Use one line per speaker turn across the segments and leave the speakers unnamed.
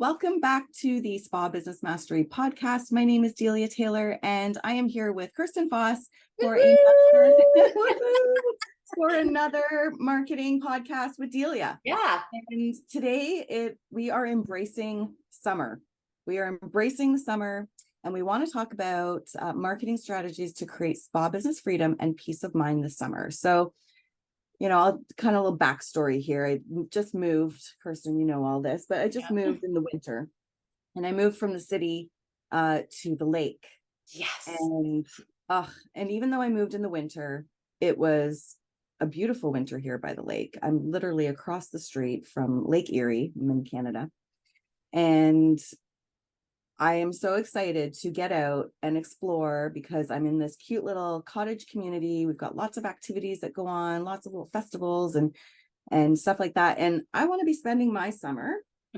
Welcome back to the Spa Business Mastery podcast. My name is Delia Taylor, and I am here with Kirsten Voss for another marketing podcast with Delia.
Yeah.
And today we are embracing summer. We are embracing the summer, and we want to talk about marketing strategies to create spa business freedom and peace of mind this summer. So, I'll kind of a little backstory here. I just moved, Kirsten, you know all this, but I just moved in the winter, and I moved from the city to the lake.
Yes.
And even though I moved in the winter, it was a beautiful winter here by the lake. I'm literally across the street from Lake Erie. I'm in Canada. And I am so excited to get out and explore because I'm in this cute little cottage community. We've got lots of activities that go on, lots of little festivals and stuff like that. And I want to be spending my summer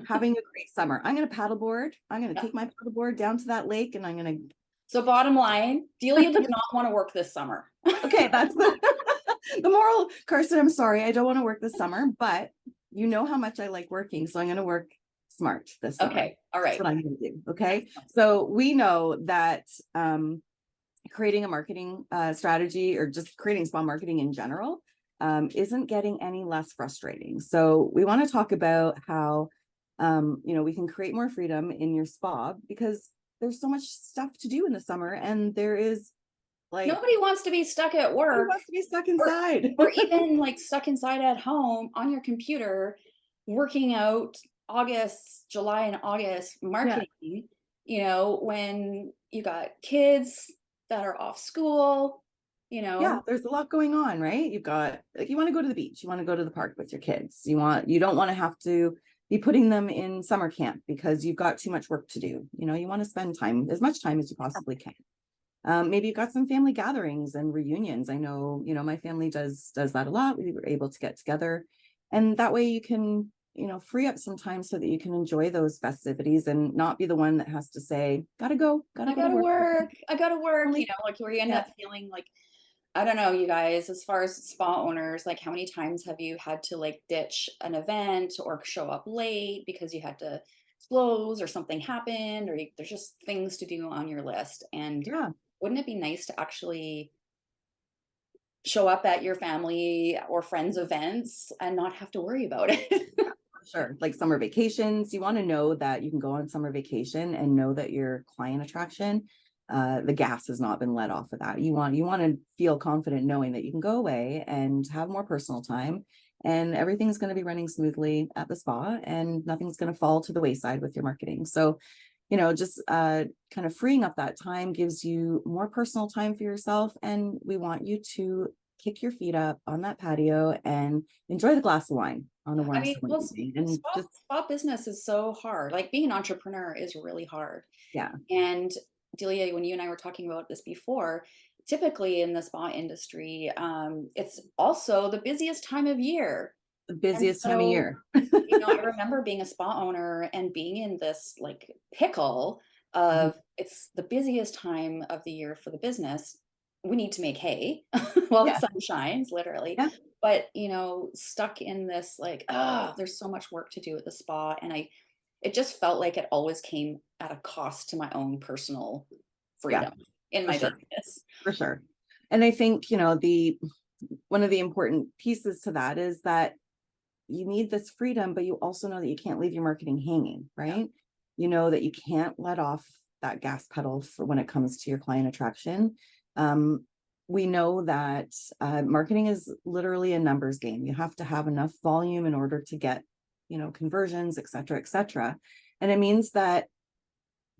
having a great summer. I'm going to paddleboard. I'm going to take my paddleboard down to that lake, and I'm going to.
So bottom line, Delia does not want to work this summer.
Okay, that's the moral. Kirsten, I'm sorry, I don't want to work this summer, but you know how much I like working, so I'm going to work smart this summer.
Okay, all right.
That's what I'm going to do. Okay, so we know that creating a marketing strategy, or just creating spa marketing in general, isn't getting any less frustrating. So we want to talk about how we can create more freedom in your spa, because there's so much stuff to do in the summer, and there is
nobody wants to be stuck at work.
Nobody wants to be stuck inside,
or even stuck inside at home on your computer, working out July and August marketing. Yeah. When you got kids that are off school.
Yeah, there's a lot going on, right? You've got, you want to go to the beach, you want to go to the park with your kids, you don't want to have to be putting them in summer camp because you've got too much work to do. You want to spend time, as much time as you possibly can. Maybe you've got some family gatherings and reunions. I know, my family does that a lot. We were able to get together, and that way you can, free up some time so that you can enjoy those festivities and not be the one that has to say, gotta go to work.
I gotta work, where you end up feeling like, I don't know, you guys, as far as spa owners, how many times have you had to ditch an event or show up late because you had to close or something happened, or there's just things to do on your list? And wouldn't it be nice to actually show up at your family or friends' events and not have to worry about it?
Sure. Like summer vacations, you want to know that you can go on summer vacation and know that your client attraction, the gas has not been let off of that. You want to feel confident knowing that you can go away and have more personal time, and everything's going to be running smoothly at the spa, and nothing's going to fall to the wayside with your marketing. So, just kind of freeing up that time gives you more personal time for yourself. And we want you to kick your feet up on that patio and enjoy the glass of wine on a warm summer evening. And
spa business is so hard. Being an entrepreneur is really hard.
Yeah.
And Delia, when you and I were talking about this before, typically in the spa industry, it's also the busiest time of year.
The busiest time of year.
I remember being a spa owner and being in this pickle of it's the busiest time of the year for the business. We need to make hay while the sun shines, literally. Yeah. But, stuck in this, there's so much work to do at the spa. And it just felt like it always came at a cost to my own personal freedom in my business.
For sure. And I think, one of the important pieces to that is that you need this freedom, but you also know that you can't leave your marketing hanging, right? Yeah. You know that you can't let off that gas pedal for when it comes to your client attraction. We know that marketing is literally a numbers game. You have to have enough volume in order to get, conversions, et cetera, et cetera. And it means that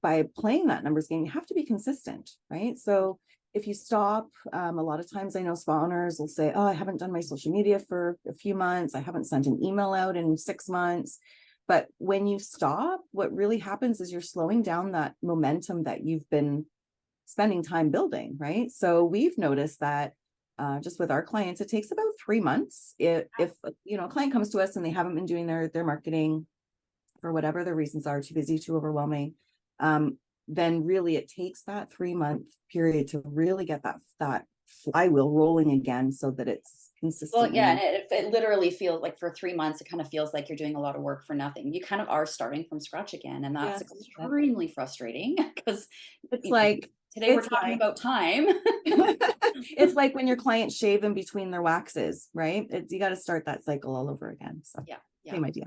by playing that numbers game, you have to be consistent, right? So if you stop, a lot of times I know spa owners will say, oh, I haven't done my social media for a few months. I haven't sent an email out in 6 months. But when you stop, what really happens is you're slowing down that momentum that you've been spending time building, right? So we've noticed that just with our clients, it takes about 3 months. If a client comes to us and they haven't been doing their marketing for whatever their reasons are, too busy, too overwhelming, then really it takes that 3 month period to really get that flywheel rolling again, so that it's
Well, yeah, and
consistently.
it literally feels like for 3 months, it kind of feels like you're doing a lot of work for nothing. You kind of are starting from scratch again, and that's
Yeah. Yeah.
extremely frustrating because,
It's
you know,
like,
today we're
it's
talking
like,
about time.
it's like when your clients shave in between their waxes, right? You got to start that cycle all over again. So
Yeah, yeah.
same idea.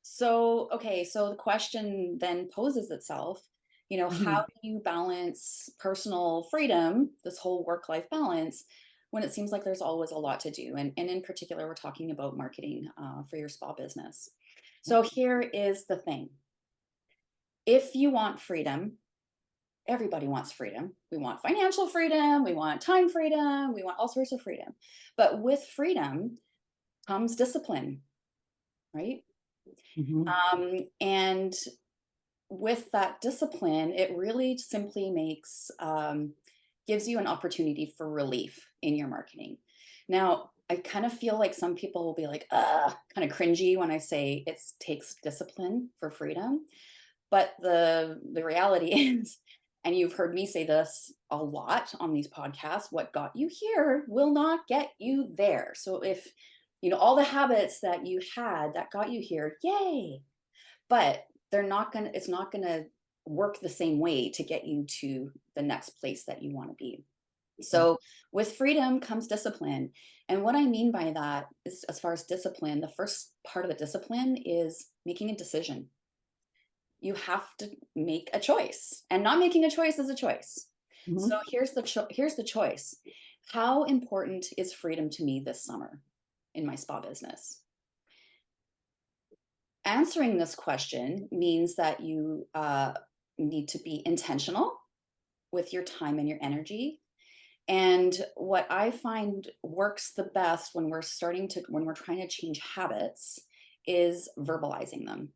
So, okay, so the question then poses itself, how
Mhm.
do you balance personal freedom, this whole work-life balance, when it seems like there's always a lot to do? And in particular, we're talking about marketing for your spa business.
Yeah.
So here is the thing. If you want freedom, everybody wants freedom. We want financial freedom, we want time freedom, we want all sorts of freedom. But with freedom comes discipline, right?
Mhm.
And with that discipline, it really simply gives you an opportunity for relief in your marketing. Now, I kind of feel like some people will be like, kind of cringy when I say it takes discipline for freedom. But the reality is, and you've heard me say this a lot on these podcasts, what got you here will not get you there. So if all the habits that you had that got you here, yay, but it's not gonna work the same way to get you to the next place that you want to be.
Yeah.
So with freedom comes discipline. And what I mean by that is, as far as discipline, the first part of the discipline is making a decision. You have to make a choice, and not making a choice is a choice. So
Mhm.
here's the choice. How important is freedom to me this summer in my spa business? Answering this question means that you need to be intentional with your time and your energy. And what I find works the best when we're trying to change habits is verbalizing them.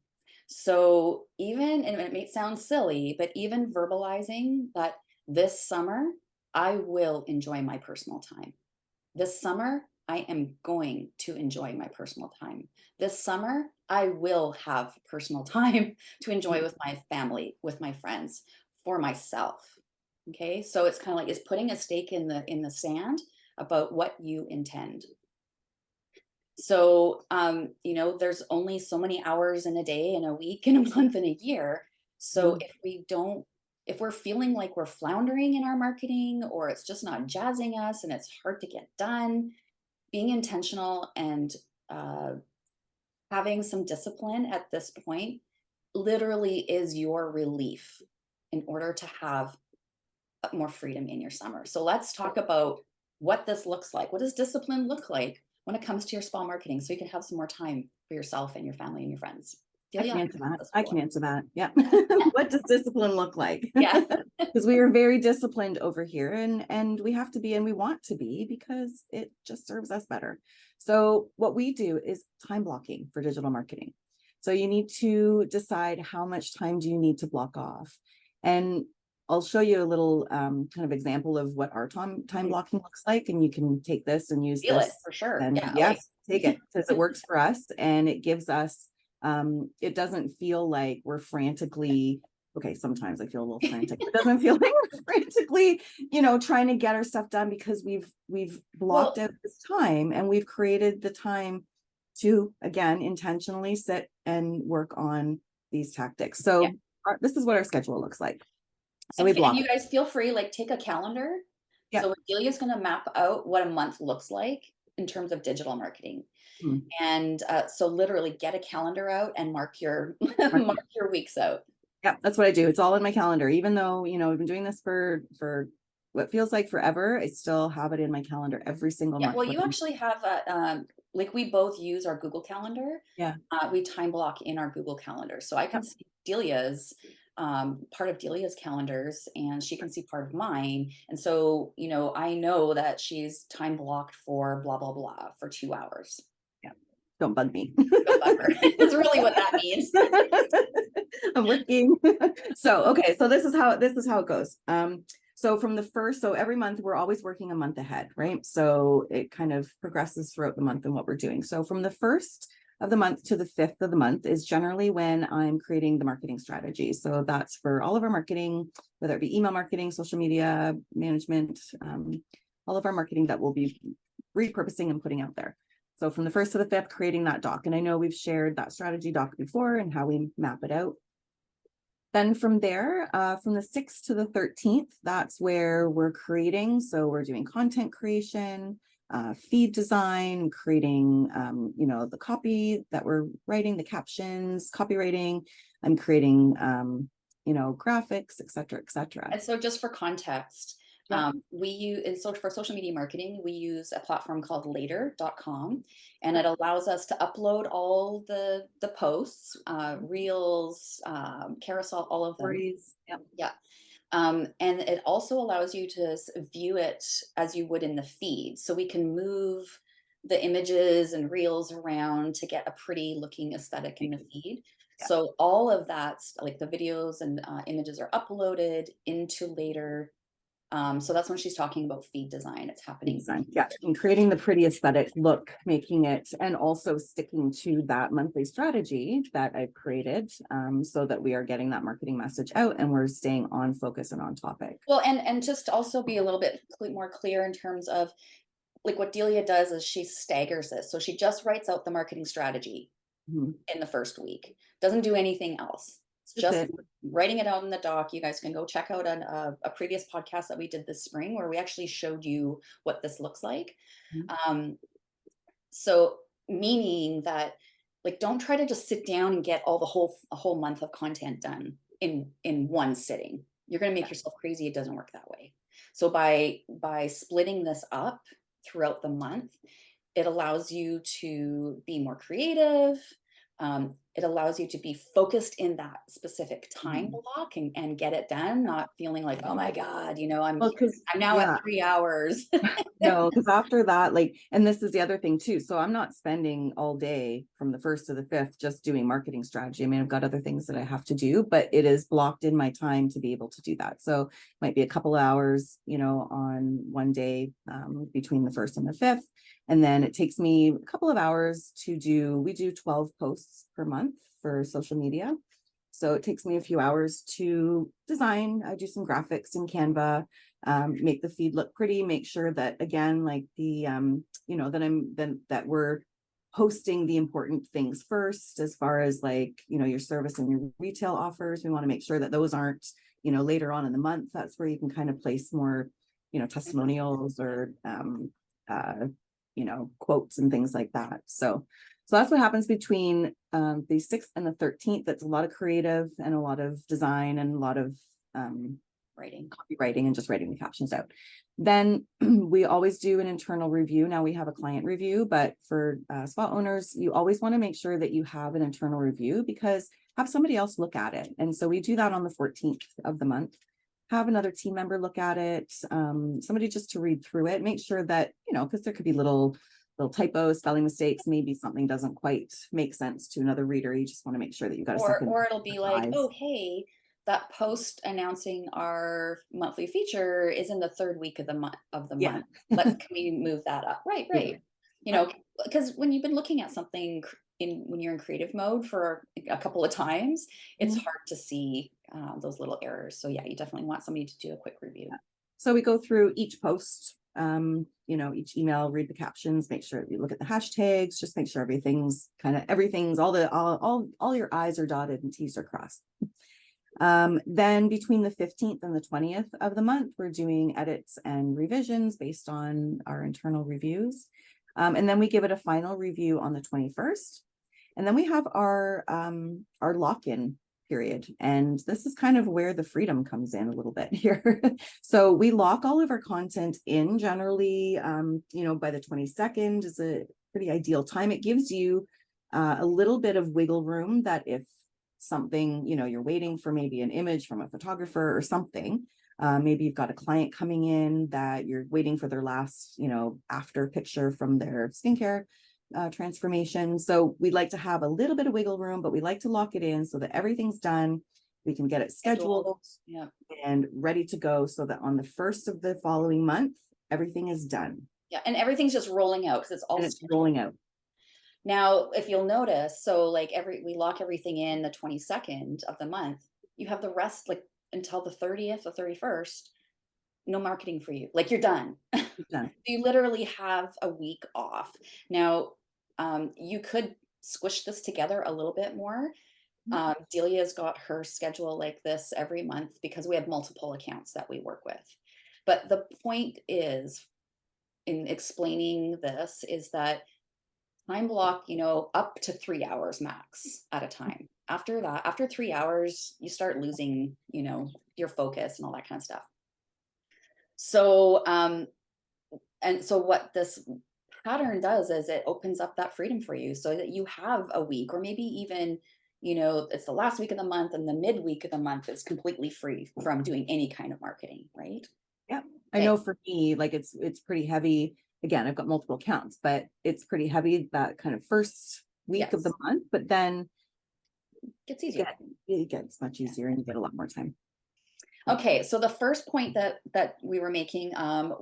So even, and it may sound silly, but even verbalizing that this summer, I will enjoy my personal time. This summer, I am going to enjoy my personal time. This summer, I will have personal time to enjoy with my family, with my friends, for myself. Okay, so it's kind of like it's putting a stake in the sand about what you intend. So there's only so many hours in a day, in a week, in a month, in a year. So
Mhm.
if we're feeling like we're floundering in our marketing, or it's just not jazzing us and it's hard to get done, being intentional and uh, having some discipline at this point literally is your relief in order to have more freedom in your summer. So let's talk about what this looks like. What does discipline look like when it comes to your spa marketing, so you can have some more time for yourself and your family and your friends?
I can
Delia,
answer that.
that's
I
for.
can answer that. Yeah. What does discipline look like?
Yeah.
Because we are very disciplined over here, and we have to be, and we want to be, because it just serves us better. So what we do is time blocking for digital marketing. So you need to decide how much time do you need to block off. And I'll show you a little kind of example of what our time
Mhm.
blocking looks like, and you can take this and use
Feel it
this.
for sure.
And
Yeah. Like,
yes, take it, because it works for us, and it gives us it doesn't feel like we're frantically, okay, sometimes I feel a little frantic, but it doesn't feel like we're frantically, trying to get our stuff done, because we've blocked
well,
out this time, and we've created the time to, again, intentionally sit and work on these tactics.
yeah.
So this is what our schedule looks like. So
And,
we
and
block.
you guys feel free, like take a calendar.
Yeah.
So Delia's going to map out what a month looks like in terms of digital marketing.
Hmm.
And so literally get a calendar out and mark your
Mark.
mark your weeks out.
Yeah, that's what I do. It's all in my calendar. Even though, we've been doing this for what feels like forever, I still have it in my calendar every single
Yeah,
month.
well, you actually have like we both use our Google Calendar.
Yeah.
We time block in our Google Calendar, so I can
Yep.
see Delia's part of Delia's calendars, and she can see part of mine. And so, I know that she's time blocked for blah blah blah for 2 hours.
Yeah. Don't bug me.
Don't bug her. It's really what that means.
I'm working. So, okay. So this is how it goes. So every month we're always working a month ahead, right? So it kind of progresses throughout the month and what we're doing. So from the 1st of the month to the 5th of the month is generally when I'm creating the marketing strategy. So that's for all of our marketing, whether it be email marketing, social media management, all of our marketing that will be repurposing and putting out there. So from the 1st to the 5th, creating that doc. And I know we've shared that strategy doc before and how we map it out. Then from there, from the 6th to the 13th, that's where we're creating. So we're doing content creation, feed design, creating, the copy that we're writing, the captions, copywriting. I'm creating, graphics, et cetera, et cetera.
And so just for context,
Yeah.
we use, and so for social media marketing, we use a platform called later.com, and it allows us to upload all the posts, reels, carousel, all of them.
Stories. Yep.
Yeah. And it also allows you to view it as you would in the feed. So we can move the images and reels around to get a pretty looking aesthetic in the feed.
Yeah.
So all of that, like the videos and images, are uploaded into later. So that's when she's talking about feed design. It's happening.
Yeah, and creating the pretty aesthetic look, making it, and also sticking to that monthly strategy that I've created, so that we are getting that marketing message out and we're staying on focus and on topic.
Well, and just to also be a little bit more clear in terms of, like, what Delia does is she staggers this. So she just writes out the marketing strategy in the first week, doesn't do anything else. It's just writing it out in the doc. You guys can go check out a previous podcast that we did this spring where we actually showed you what this looks like. So meaning that, like, don't try to just sit down and get all a whole month of content done in one sitting. You're going to make yourself crazy. It doesn't work that way. So by splitting this up throughout the month, it allows you to be more creative. It allows you to be focused in that specific time block and get it done, not feeling like, oh my God, I'm now at 3 hours.
No, because after that, and this is the other thing too. So I'm not spending all day from the 1st to the 5th just doing marketing strategy. I mean, I've got other things that I have to do, but it is blocked in my time to be able to do that. So it might be a couple of hours, on one day, between the 1st and the 5th. And then it takes me a couple of hours we do 12 posts per month for social media. So it takes me a few hours to design. I do some graphics in Canva, make the feed look pretty, make sure that, again, like that we're posting the important things first, as far as your service and your retail offers. We want to make sure that those aren't, later on in the month. That's where you can kind of place more, testimonials or, quotes and things like that. So that's what happens between the 6th and the 13th. That's a lot of creative and a lot of design and a lot of copywriting and just writing the captions out. Then we always do an internal review. Now we have a client review, but for spa owners, you always want to make sure that you have an internal review, because have somebody else look at it. And so we do that on the 14th of the month. Have another team member look at it, somebody just to read through it, make sure that, because there could be little typos, spelling mistakes, maybe something doesn't quite make sense to another reader. You just want to make sure that you got a second.
Or it'll be like, oh, hey, that post announcing our monthly feature is in the 3rd week of the month. Can we move that up? Right. Because when you've been looking at something when you're in creative mode for a couple of times, it's hard to see those little errors. So yeah, you definitely want somebody to do a quick review.
So we go through each post, each email, read the captions, make sure you look at the hashtags, just make sure everything's all your I's are dotted and T's are crossed. Then between the 15th and the 20th of the month, we're doing edits and revisions based on our internal reviews. And then we give it a final review on the 21st. And then we have our lock-in period. And this is kind of where the freedom comes in a little bit here. So we lock all of our content in generally, by the 22nd is a pretty ideal time. It gives you a little bit of wiggle room that if something, you're waiting for maybe an image from a photographer or something, maybe you've got a client coming in that you're waiting for their last, after picture from their skincare transformation. So we'd like to have a little bit of wiggle room, but we like to lock it in so that everything's done. We can get it scheduled and ready to go, so that on the 1st of the following month, everything is done.
Yeah, and everything's just rolling out because it's
rolling out.
Now, if you'll notice, so we lock everything in the 22nd of the month. You have the rest, until the 30th or 31st. no marketing for you. Like you're done.
Done.
You literally have a week off. Now, you could squish this together a little bit more. Delia's got her schedule like this every month because we have multiple accounts that we work with. But the point is, in explaining this, is that time block, up to 3 hours max at a time. After that, after 3 hours, you start losing, your focus and all that kind of stuff. So, and so what this pattern does is it opens up that freedom for you so that you have a week, or maybe even, it's the last week of the month and the midweek of the month is completely free from doing any kind of marketing, right?
Yeah. I
Okay.
know for me, like it's pretty heavy. Again, I've got multiple accounts, but it's pretty heavy that kind of first week of the
Yes,
month, but then
gets
it,
easier.
get, it gets much easier and you get a lot more time.
Okay, so the first point that we were making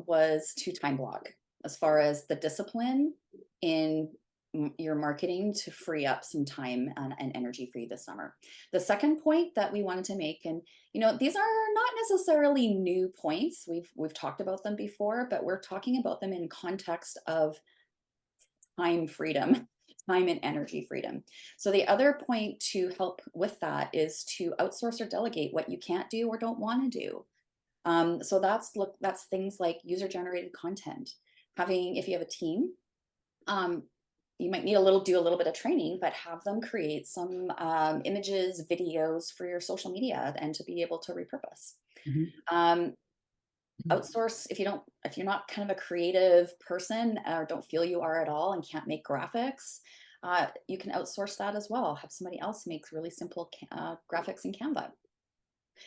was to time block as far as the discipline in your marketing to free up some time and energy for you this summer. The second point that we wanted to make, and these are not necessarily new points. We've talked about them before, but we're talking about them in context of time freedom, time and energy freedom. So the other point to help with that is to outsource or delegate what you can't do or don't want to do. So that's things like user generated content. If you have a team, you might need do a little bit of training, but have them create some images, videos for your social media and to be able to repurpose.
Mhm.
Um, Outsource if you're not kind of a creative person or don't feel you are at all and can't make graphics. You can outsource that as well. Have somebody else make really simple graphics in Canva.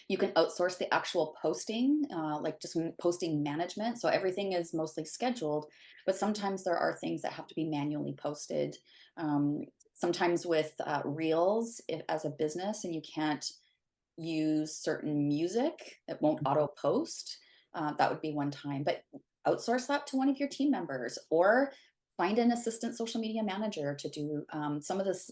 You can outsource the actual posting, like just posting management. So everything is mostly scheduled, but sometimes there are things that have to be manually posted. Sometimes with reels, as a business, and you can't use certain music, it won't auto post. That would be one time, but outsource that to one of your team members, or find an assistant social media manager to do some of this.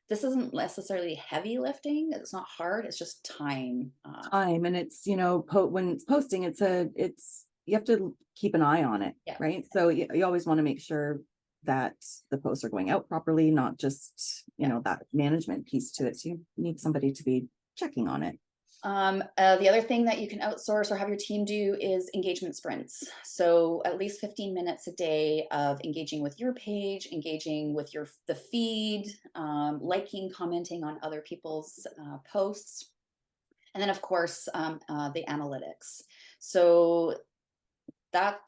This isn't necessarily heavy lifting. It's not hard. It's just time.
Time, and it's when it's posting, it's you have to keep an eye on it,
Yeah.
right? So you always want to make sure that the posts are going out properly, not just that management piece to it. So you need somebody to be checking on it.
The other thing that you can outsource or have your team do is engagement sprints. So at least 15 minutes a day of engaging with your page, engaging with the feed, liking, commenting on other people's posts, and then of course the analytics. So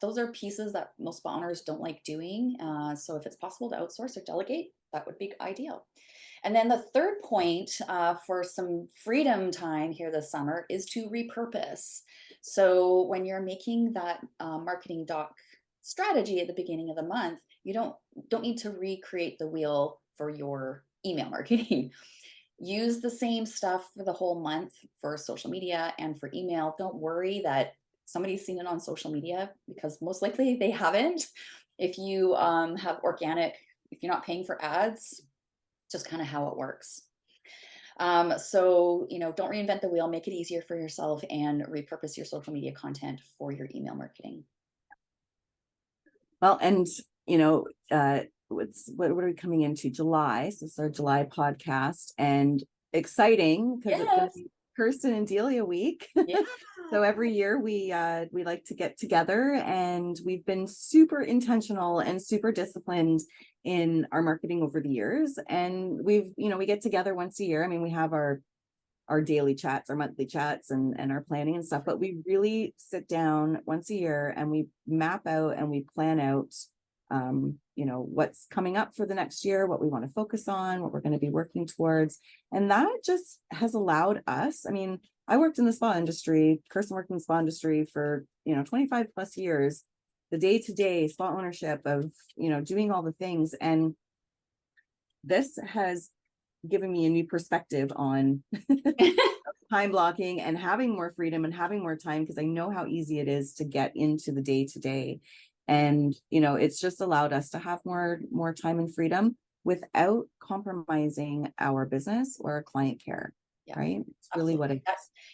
those are pieces that most spa owners don't like doing. So if it's possible to outsource or delegate, that would be ideal. And then the third point for some freedom time here this summer is to repurpose. So when you're making that marketing doc strategy at the beginning of the month, you don't need to recreate the wheel for your email marketing. Use the same stuff for the whole month for social media and for email. Don't worry that somebody's seen it on social media, because most likely they haven't. If you have organic, if you're not paying for ads, just kind of how it works. So, don't reinvent the wheel, make it easier for yourself and repurpose your social media content for your email marketing.
Well, and what are we coming into? July. So it's our July podcast, and exciting because it's going to
Yes.
be Kirsten and Delia week.
Yeah.
So every year we like to get together, and we've been super intentional and super disciplined in our marketing over the years. And we get together once a year. I mean, we have our daily chats, our monthly chats, and our planning and stuff, but we really sit down once a year and we map out and we plan out what's coming up for the next year, what we want to focus on, what we're going to be working towards. And that just has allowed us, I mean, I worked in the spa industry, Kirsten worked in the spa industry for 25 plus years, the day-to-day spa ownership of doing all the things, and this has given me a new perspective on time blocking and having more freedom and having more time, because I know how easy it is to get into the day to day. And it's just allowed us to have more time and freedom without compromising our business or our client care.
Yeah,
right? It's really what it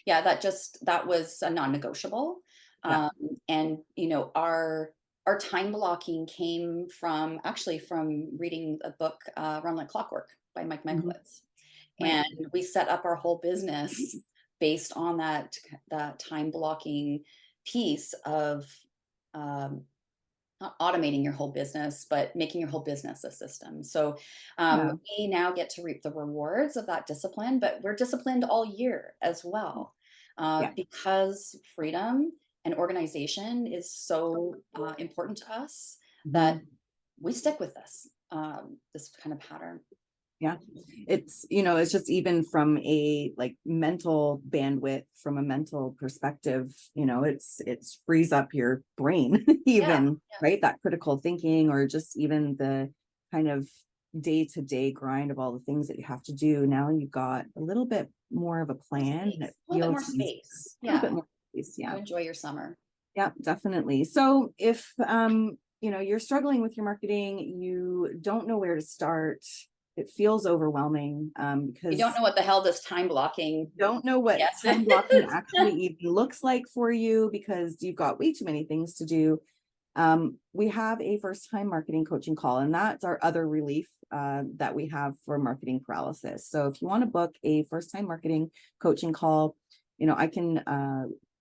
that was a non-negotiable.
Yeah.
And you know, our time blocking came from actually from reading a book, Run Like Clockwork by Mike
Mhm.
Michaelis.
Right.
And we set up our whole business based on that time blocking piece of um, not automating your whole business, but making your whole business a system. So
Yeah.
we now get to reap the rewards of that discipline, but we're disciplined all year as well,
Yeah.
because freedom and organization is so important to us that
Mhm.
we stick with this kind of pattern.
Yeah. It's just even from a like mental bandwidth, from a mental perspective, it's frees up your brain,
Yeah,
even,
yeah.
right? That critical thinking, or just even the kind of day-to-day grind of all the things that you have to do. Now you've got a little bit more of a plan and it
A little bit more
feels easy.
space.
A little bit
Yeah,
more space. Yeah.
to enjoy your summer.
Yeah, definitely. So if you're struggling with your marketing, you don't know where to start, it feels overwhelming
You don't
because
know what the hell this time blocking
you don't know what
yes
time blocking
is.
actually even looks like for you because you've got way too many things to do. We have a first time marketing coaching call, and that's our other relief that we have for marketing paralysis. So if you want to book a first time marketing coaching call, I can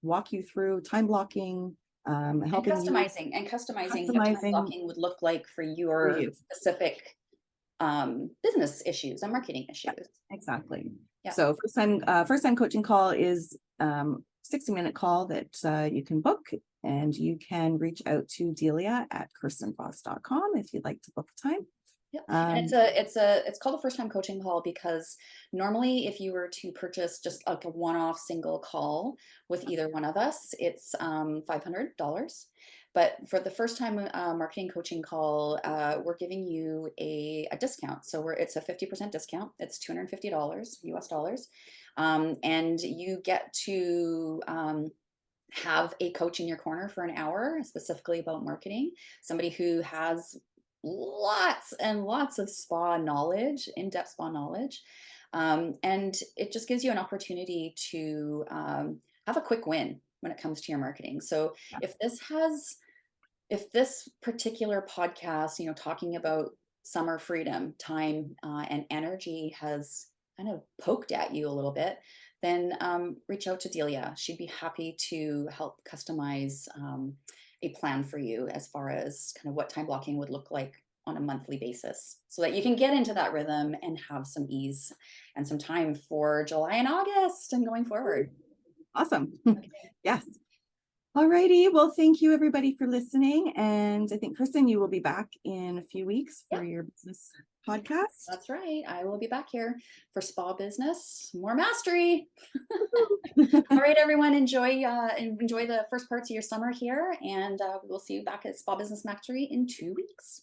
walk you through time blocking,
And
helping you
customizing what time
customizing
blocking would look like for
for
your
you.
specific business issues and marketing
Yeah,
issues.
exactly.
Yeah,
So first time coaching call is 60-minute call that you can book, and you can reach out to Delia at kirstenfoss.com if you'd like to book a time.
yeah. And
Um,
it's called a first time coaching call because normally if you were to purchase just like a one-off single call with either one of us, it's $500. But for the first time marketing coaching call, we're giving you a discount. So it's a 50% discount. It's $250 US dollars. And you get to have a coach in your corner for an hour, specifically about marketing, somebody who has lots and lots of spa knowledge, in-depth spa knowledge. And it just gives you an opportunity to have a quick win when it comes to your marketing. So if this particular podcast, talking about summer freedom, time, and energy has kind of poked at you a little bit, then reach out to Delia. She'd be happy to help customize a plan for you as far as kind of what time blocking would look like on a monthly basis so that you can get into that rhythm and have some ease and some time for July and August and going forward.
awesome.
Okay.
Yes. All righty. Well, thank you everybody for listening. And I think Kristen, you will be back in a few weeks for
Yeah.
your business podcast.
That's right. I will be back here for spa business, more mastery. All right, everyone, enjoy the first parts of your summer here, and we'll see you back at Spa Business Mastery in 2 weeks.